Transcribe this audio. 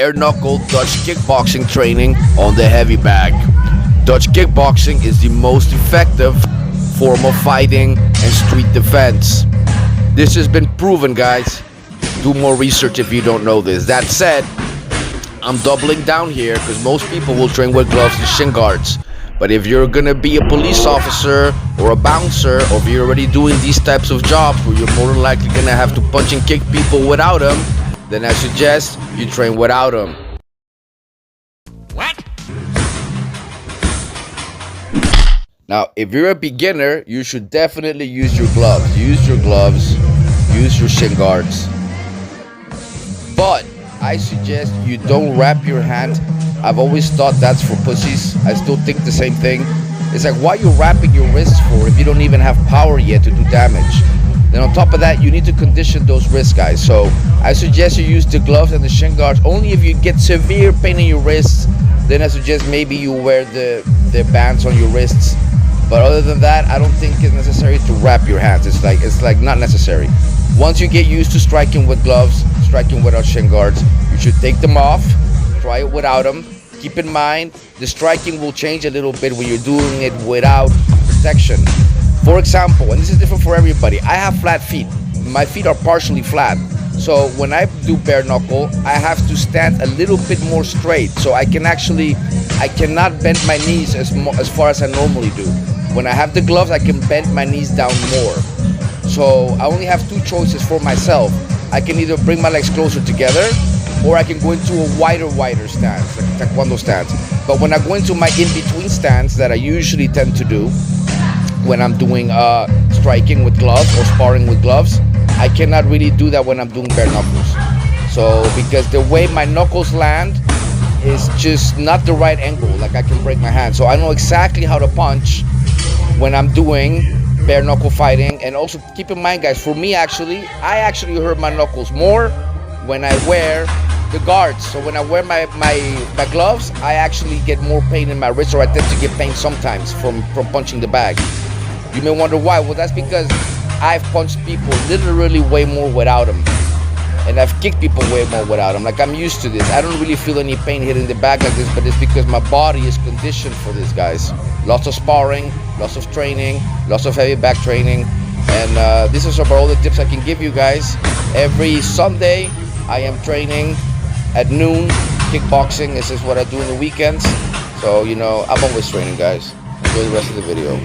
bare knuckle Dutch kickboxing training on the heavy bag. Dutch kickboxing is the most effective form of fighting and street defense. This has been proven, guys. Do more research if you don't know this. That said, I'm doubling down here because most people will train with gloves and shin guards. But if you're gonna be a police officer or a bouncer, or if you're already doing these types of jobs where you're more than likely gonna have to punch and kick people without them, then I suggest you train without them. What? Now, if you're a beginner, you should definitely use your gloves. Use your gloves, use your shin guards. But I suggest you don't wrap your hand. I've always thought that's for pussies. I still think the same thing. It's like, why are you wrapping your wrists for if you don't even have power yet to do damage? Then on top of that, you need to condition those wrists, guys. So I suggest you use the gloves and the shin guards only if you get severe pain in your wrists. Then I suggest maybe you wear the bands on your wrists. But other than that, I don't think it's necessary to wrap your hands. It's like not necessary. Once you get used to striking with gloves, striking without shin guards, you should take them off. Try it without them. Keep in mind, the striking will change a little bit when you're doing it without protection. For example, and this is different for everybody, I have flat feet. My feet are partially flat. So when I do bare knuckle, I have to stand a little bit more straight. So I cannot bend my knees as far as I normally do. When I have the gloves, I can bend my knees down more. So I only have two choices for myself. I can either bring my legs closer together, or I can go into a wider stance, like a taekwondo stance. But when I go into my in-between stance that I usually tend to do when I'm doing striking with gloves or sparring with gloves, I cannot really do that when I'm doing bare knuckles. So because the way my knuckles land is just not the right angle, like I can break my hand. So I know exactly how to punch when I'm doing bare knuckle fighting. And also keep in mind, guys, for me I actually hurt my knuckles more when I wear the guards. So when I wear my gloves, I actually get more pain in my wrist, or I tend to get pain sometimes from punching the bag. You may wonder why. Well, that's because I've punched people literally way more without them, and I've kicked people way more without them. Like, I'm used to this. I don't really feel any pain hitting the bag like this, but it's because my body is conditioned for this, guys. Lots of sparring, lots of training, lots of heavy back training, and this is about all the tips I can give you guys. Every Sunday I am training at noon, kickboxing. This is what I do in the weekends. So, I'm always training, guys. Enjoy the rest of the video.